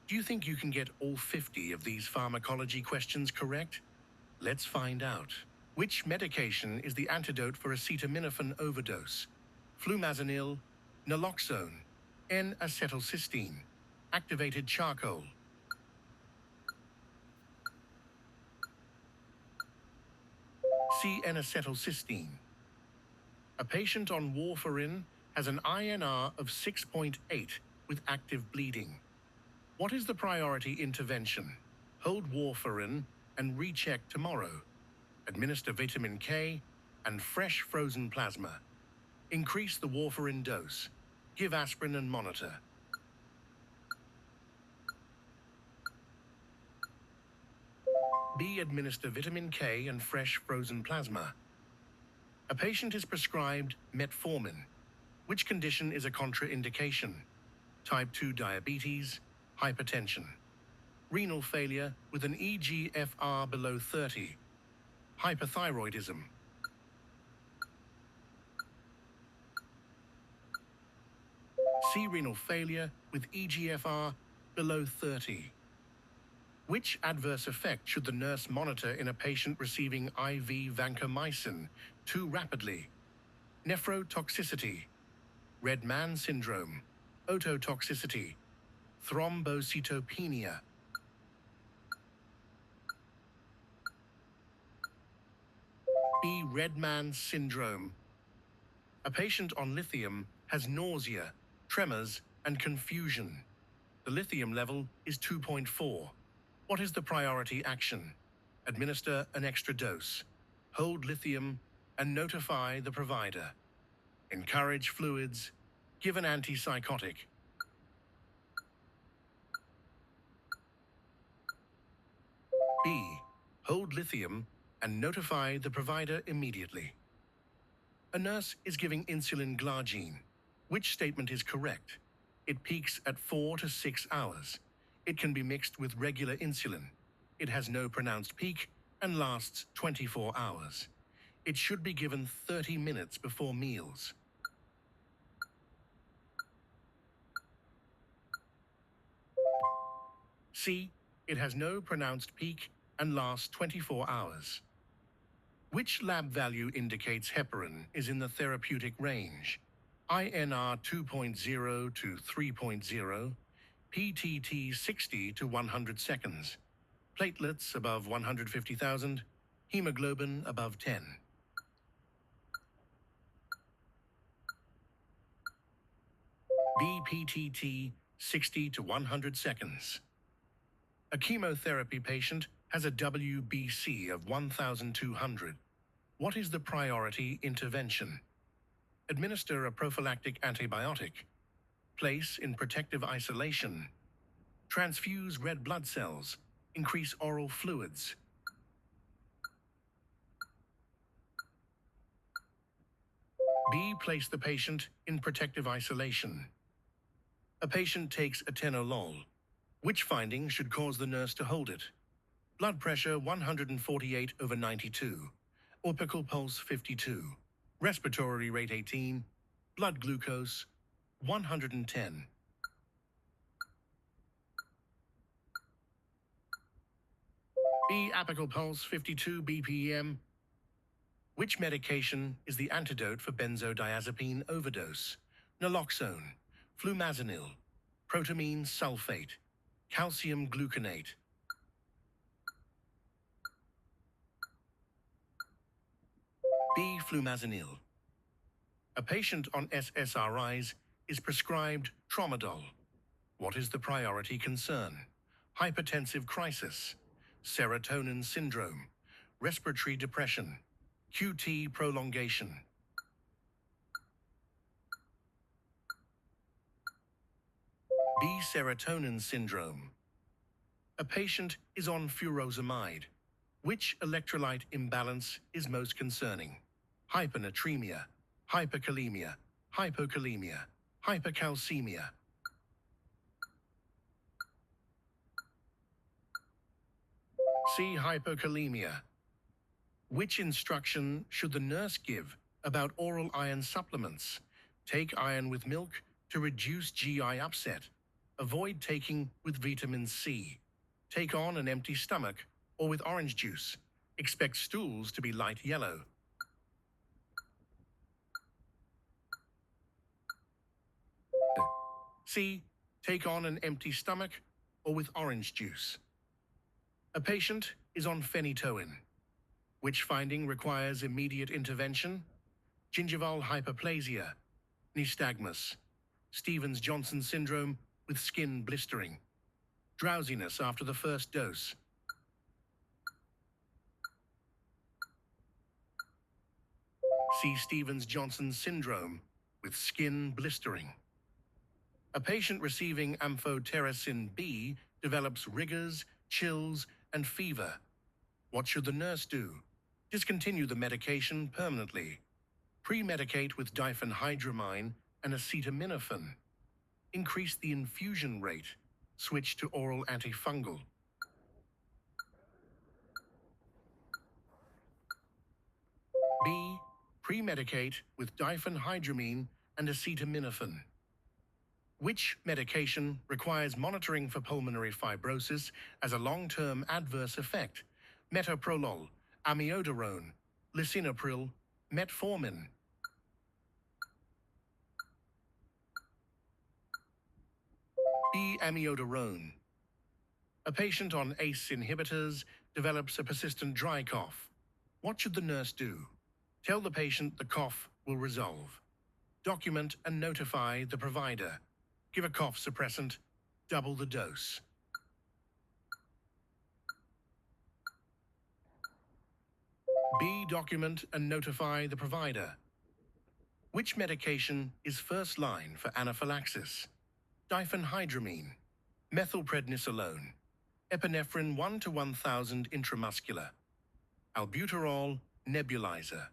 Do you think you can get all 50 of these pharmacology questions correct? Let's find out. Which medication is the antidote for acetaminophen overdose? Flumazenil, naloxone, N-acetylcysteine, activated charcoal. C. N-acetylcysteine. A patient on warfarin has an INR of 6.8 with active bleeding. What is the priority intervention? Hold warfarin and recheck tomorrow. Administer vitamin K and fresh frozen plasma. Increase the warfarin dose. Give aspirin and monitor. B. Administer vitamin K and fresh frozen plasma. A patient is prescribed metformin. Which condition is a contraindication? Type 2 diabetes, hypertension, renal failure with an eGFR below 30, hypothyroidism. C. Renal failure with eGFR below 30. Which adverse effect should the nurse monitor in a patient receiving IV vancomycin too rapidly? Nephrotoxicity, red man syndrome, ototoxicity, thrombocytopenia. B. Red man syndrome. A patient on lithium has nausea, tremors, and confusion. The lithium level is 2.4. What is the priority action? Administer an extra dose. Hold lithium and notify the provider. Encourage fluids. Give an antipsychotic. B. Hold lithium and notify the provider immediately. A nurse is giving insulin glargine. Which statement is correct? It peaks at 4 to 6 hours. It can be mixed with regular insulin. It has no pronounced peak and lasts 24 hours. It should be given 30 minutes before meals. C. It has no pronounced peak and lasts 24 hours. Which lab value indicates heparin is in the therapeutic range? INR 2.0 to 3.0, PTT 60 to 100 seconds, platelets above 150,000, hemoglobin above 10. BPTT 60 to 100 seconds. A chemotherapy patient has a WBC of 1,200. What is the priority intervention? Administer a prophylactic antibiotic. Place in protective isolation. Transfuse red blood cells. Increase oral fluids. B. Place the patient in protective isolation. A patient takes atenolol. Which finding should cause the nurse to hold it? Blood pressure 148/92, orbital pulse 52, respiratory rate 18, blood glucose 110. B. Apical pulse 52 BPM. Which medication is the antidote for benzodiazepine overdose? Naloxone, flumazenil, protamine sulfate, calcium gluconate. B. Flumazenil. A patient on SSRIs is prescribed tramadol. What is the priority concern? Hypertensive crisis, serotonin syndrome, respiratory depression, QT prolongation. B. Serotonin syndrome. A patient is on furosemide. Which electrolyte imbalance is most concerning? Hyponatremia, hyperkalemia, hypokalemia, hypercalcemia. C. Hypokalemia. Which instruction should the nurse give about oral iron supplements? Take iron with milk to reduce GI upset. Avoid taking with vitamin C. Take on an empty stomach or with orange juice. Expect stools to be light yellow. C. Take on an empty stomach or with orange juice. A patient is on phenytoin. Which finding requires immediate intervention? Gingival hyperplasia, nystagmus, Stevens-Johnson syndrome with skin blistering, drowsiness after the first dose. C. Stevens-Johnson syndrome with skin blistering. A patient receiving amphotericin B develops rigors, chills, and fever. What should the nurse do? Discontinue the medication permanently. Pre-medicate with diphenhydramine and acetaminophen. Increase the infusion rate. Switch to oral antifungal. B. Pre-medicate with diphenhydramine and acetaminophen. Which medication requires monitoring for pulmonary fibrosis as a long-term adverse effect? Metoprolol, amiodarone, lisinopril, metformin. B. Amiodarone. A patient on ACE inhibitors develops a persistent dry cough. What should the nurse do? Tell the patient the cough will resolve. Document and notify the provider. Give a cough suppressant, double the dose. B. Document and notify the provider. Which medication is first line for anaphylaxis? Diphenhydramine, methylprednisolone, epinephrine 1 to 1000 intramuscular, albuterol nebulizer.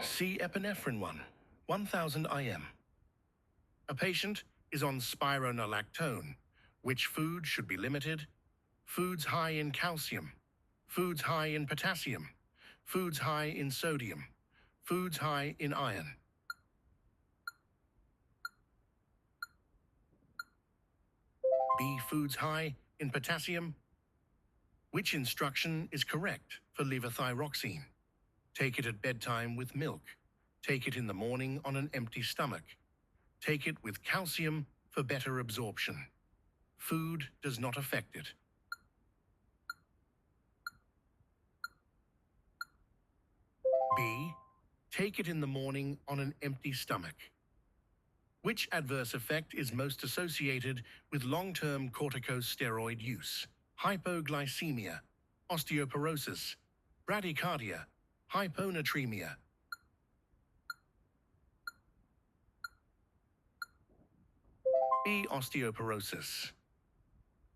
C. Epinephrine 1000 IM. A patient is on spironolactone. Which food should be limited? Foods high in calcium, foods high in potassium, foods high in sodium, foods high in iron. B. Foods high in potassium. Which instruction is correct for levothyroxine? Take it at bedtime with milk. Take it in the morning on an empty stomach. Take it with calcium for better absorption. Food does not affect it. B. Take it in the morning on an empty stomach. Which adverse effect is most associated with long-term corticosteroid use? Hypoglycemia, osteoporosis, bradycardia, hyponatremia. B. Osteoporosis.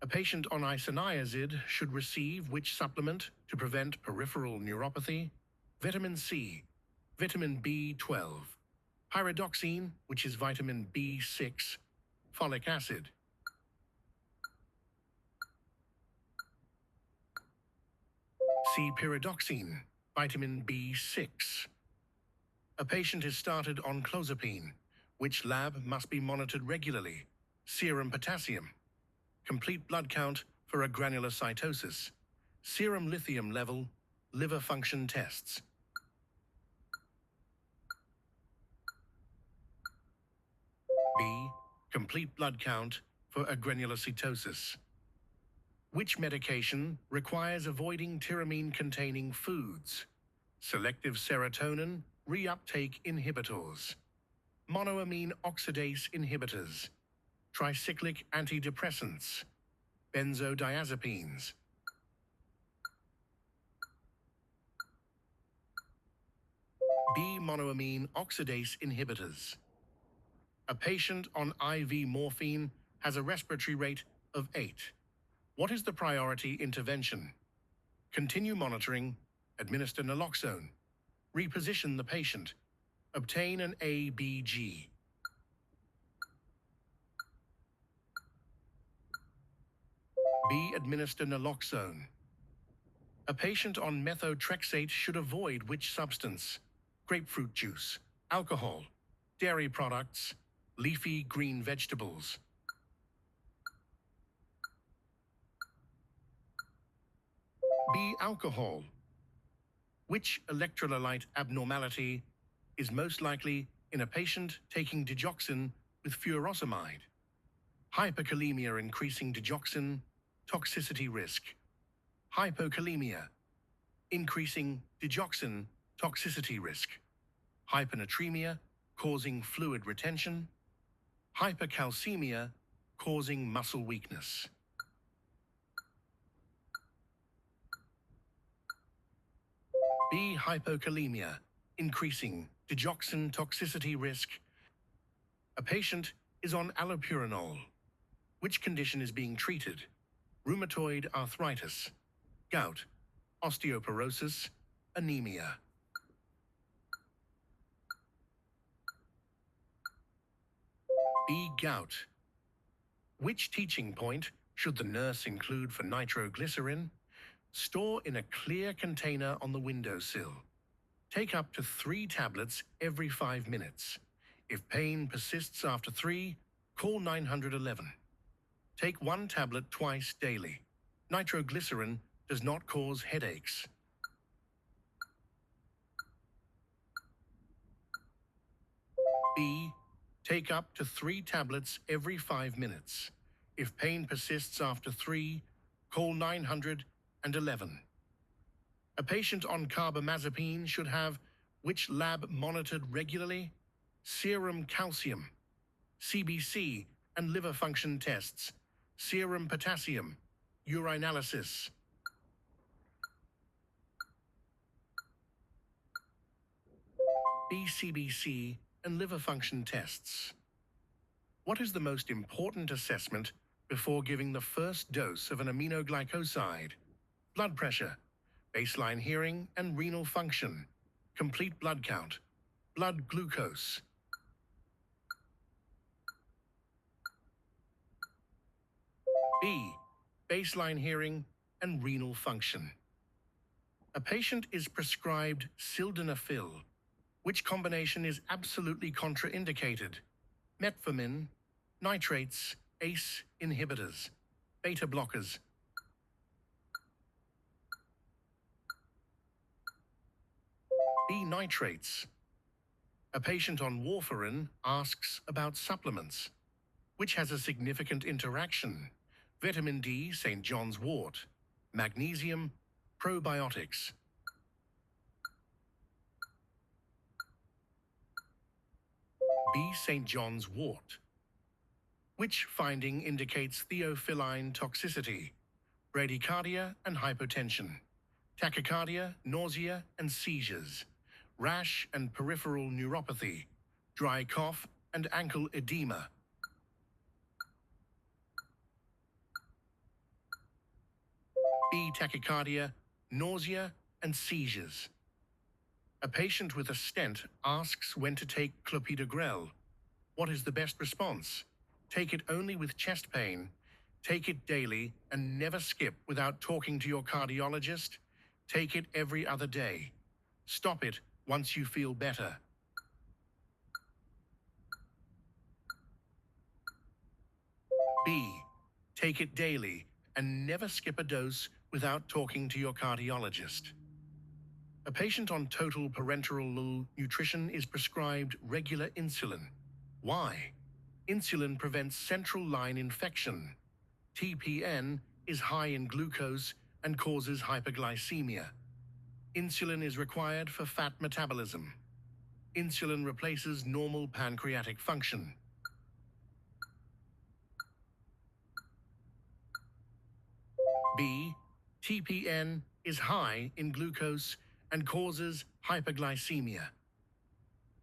A patient on isoniazid should receive which supplement to prevent peripheral neuropathy? Vitamin C, vitamin B12, pyridoxine, which is vitamin B6, folic acid. C. Pyridoxine, vitamin B6. A patient is started on clozapine. Which lab must be monitored regularly? Serum potassium, complete blood count for a granulocytosis, serum lithium level, liver function tests. B. Complete blood count for a granulocytosis. Which medication requires avoiding tyramine-containing foods? Selective serotonin reuptake inhibitors, monoamine oxidase inhibitors, tricyclic antidepressants, benzodiazepines. B. Monoamine oxidase inhibitors. A patient on IV morphine has a respiratory rate of 8. What is the priority intervention? Continue monitoring, administer naloxone, reposition the patient, obtain an ABG. B. Administer naloxone. A patient on methotrexate should avoid which substance? Grapefruit juice, alcohol, dairy products, leafy green vegetables. B. Alcohol. Which electrolyte abnormality is most likely in a patient taking digoxin with furosemide? Hyperkalemia increasing digoxin, toxicity risk. Hypokalemia, increasing digoxin, toxicity risk. Hyponatremia, causing fluid retention. Hypercalcemia, causing muscle weakness. B. Hypokalemia, increasing digoxin toxicity risk. A patient is on allopurinol. Which condition is being treated? Rheumatoid arthritis, gout, osteoporosis, anemia. B. Gout. Which teaching point should the nurse include for nitroglycerin? Store in a clear container on the windowsill. Take up to 3 tablets every 5 minutes. If pain persists after 3, call 911. Take 1 tablet twice daily. Nitroglycerin does not cause headaches. B. Take up to 3 tablets every 5 minutes. If pain persists after 3, call 911. A patient on carbamazepine should have which lab monitored regularly? Serum calcium, CBC and liver function tests, serum potassium, urinalysis. BCBC and liver function tests. What is the most important assessment before giving the first dose of an aminoglycoside? Blood pressure, baseline hearing and renal function, complete blood count, blood glucose. B. Baseline hearing and renal function. A patient is prescribed sildenafil. Which combination is absolutely contraindicated? Metformin, nitrates, ACE inhibitors, beta blockers. B. Nitrates. A patient on warfarin asks about supplements. Which has a significant interaction? Vitamin D, St. John's wort, magnesium, probiotics. B. St. John's wort. Which finding indicates theophylline toxicity? Bradycardia and hypotension, tachycardia, nausea and seizures, rash and peripheral neuropathy, dry cough and ankle edema. B. Tachycardia, nausea and seizures. A patient with a stent asks when to take clopidogrel. What is the best response? Take it only with chest pain. Take it daily and never skip without talking to your cardiologist. Take it every other day. Stop it once you feel better. B. Take it daily and never skip a dose without talking to your cardiologist. A patient on total parenteral nutrition is prescribed regular insulin. Why? Insulin prevents central line infection. TPN is high in glucose and causes hypoglycemia. Insulin is required for fat metabolism. Insulin replaces normal pancreatic function. B. TPN is high in glucose and causes hypoglycemia.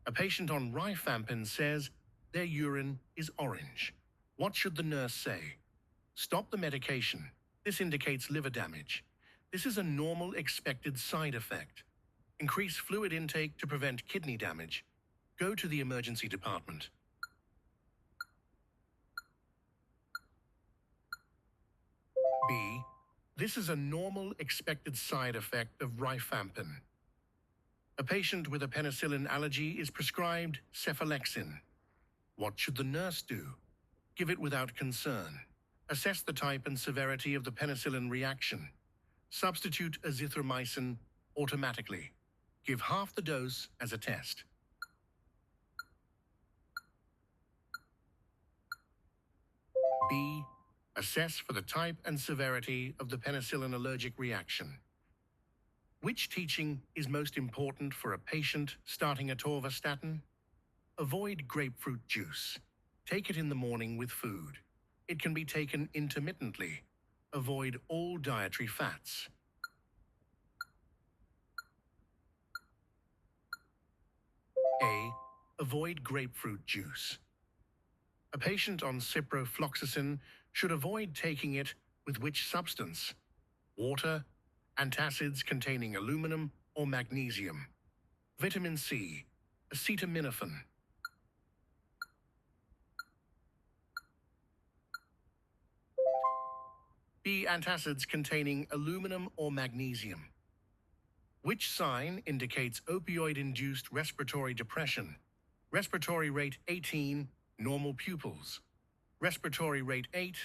A patient on rifampin says their urine is orange. What should the nurse say? Stop the medication. This indicates liver damage. This is a normal expected side effect. Increase fluid intake to prevent kidney damage. Go to the emergency department. B. This is a normal expected side effect of rifampin. A patient with a penicillin allergy is prescribed cephalexin. What should the nurse do? Give it without concern. Assess the type and severity of the penicillin reaction. Substitute azithromycin automatically. Give half the dose as a test. B. Assess for the type and severity of the penicillin allergic reaction. Which teaching is most important for a patient starting atorvastatin? Avoid grapefruit juice. Take it in the morning with food. It can be taken intermittently. Avoid all dietary fats. A. Avoid grapefruit juice. A patient on ciprofloxacin should avoid taking it with which substance? Water, antacids containing aluminum or magnesium, vitamin C, acetaminophen. B. Antacids containing aluminum or magnesium. Which sign indicates opioid-induced respiratory depression? Respiratory rate 18, normal pupils. Respiratory rate 8,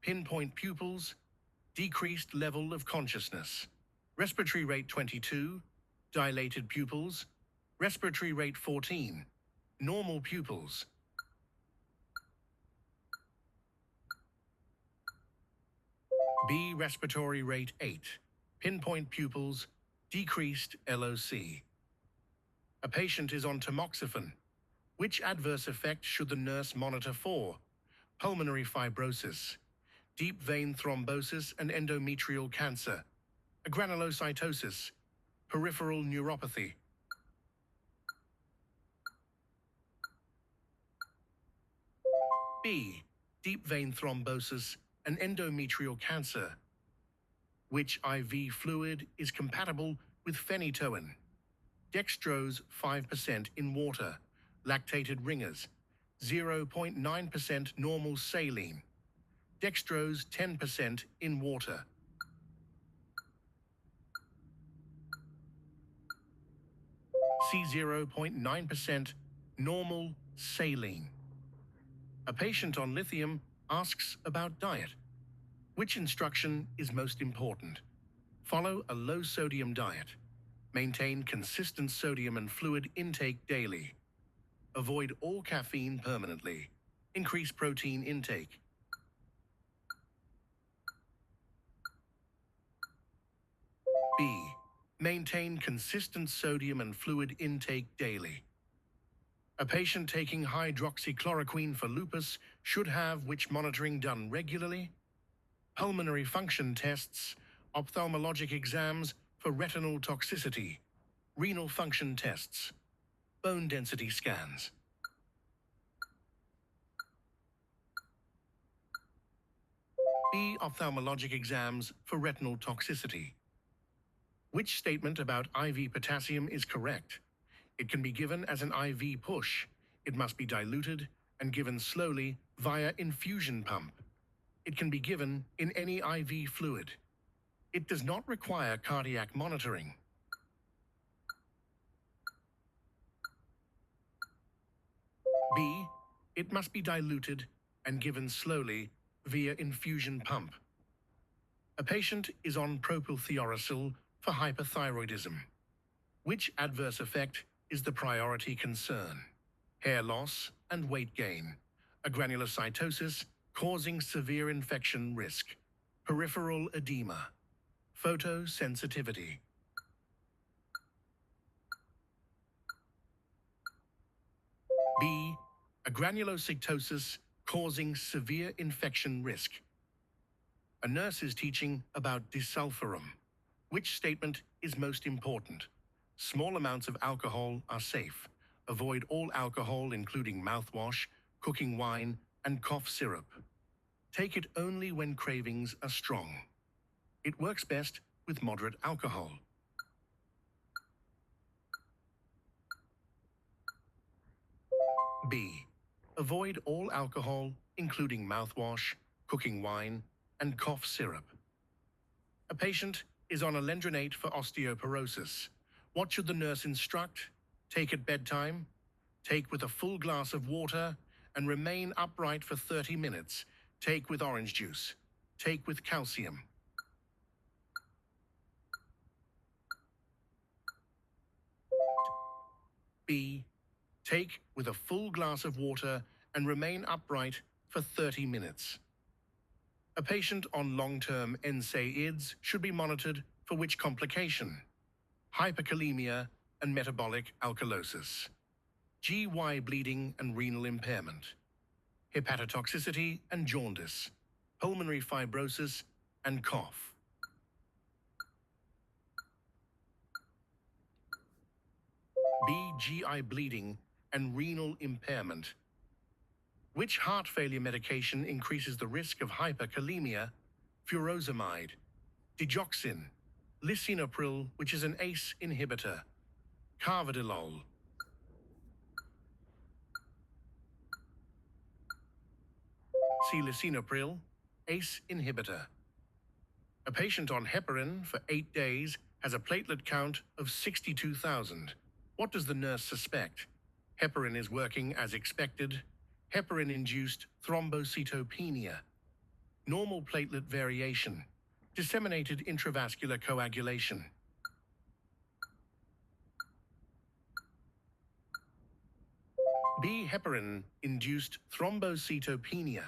pinpoint pupils, decreased level of consciousness. Respiratory rate 22, dilated pupils. Respiratory rate 14, normal pupils. B. Respiratory rate 8, pinpoint pupils, decreased LOC. A patient is on tamoxifen. Which adverse effect should the nurse monitor for? Pulmonary fibrosis, deep vein thrombosis and endometrial cancer, granulocytosis, peripheral neuropathy. B. Deep vein thrombosis and endometrial cancer. Which IV fluid is compatible with phenytoin? Dextrose 5% in water, lactated ringers, 0.9% normal saline. Dextrose 10% in water. C. 0.9% normal saline. A patient on lithium asks about diet. Which instruction is most important? Follow a low-sodium diet. Maintain consistent sodium and fluid intake daily. Avoid all caffeine permanently. Increase protein intake. B. Maintain consistent sodium and fluid intake daily. A patient taking hydroxychloroquine for lupus should have which monitoring done regularly? Pulmonary function tests, ophthalmologic exams for retinal toxicity, renal function tests, bone density scans. B. Ophthalmologic exams for retinal toxicity. Which statement about IV potassium is correct? It can be given as an IV push. It must be diluted and given slowly via infusion pump. It can be given in any IV fluid. It does not require cardiac monitoring. B. It must be diluted and given slowly via infusion pump. A patient is on propylthiouracil for hyperthyroidism. Which adverse effect is the priority concern? Hair loss and weight gain, a granulocytosis causing severe infection risk, peripheral edema, photosensitivity. B. A granulocytosis causing severe infection risk. A nurse is teaching about disulfiram. Which statement is most important? Small amounts of alcohol are safe. Avoid all alcohol, including mouthwash, cooking wine, and cough syrup. Take it only when cravings are strong. It works best with moderate alcohol. B. Avoid all alcohol, including mouthwash, cooking wine, and cough syrup. A patient is on alendronate for osteoporosis. What should the nurse instruct? Take at bedtime, take with a full glass of water, and remain upright for 30 minutes. Take with orange juice. Take with calcium. B. Take with a full glass of water and remain upright for 30 minutes. A patient on long-term NSAIDs should be monitored for which complication? Hyperkalemia and metabolic alkalosis, GY bleeding and renal impairment, hepatotoxicity and jaundice, pulmonary fibrosis and cough. B. GI bleeding and renal impairment. Which heart failure medication increases the risk of hyperkalemia? Furosemide, digoxin, lisinopril, which is an ACE inhibitor, carvedilol. C. Lisinopril, ACE inhibitor. A patient on heparin for 8 days has a platelet count of 62,000. What does the nurse suspect? Heparin is working as expected. Heparin-induced thrombocytopenia, normal platelet variation, disseminated intravascular coagulation. B. Heparin-induced thrombocytopenia,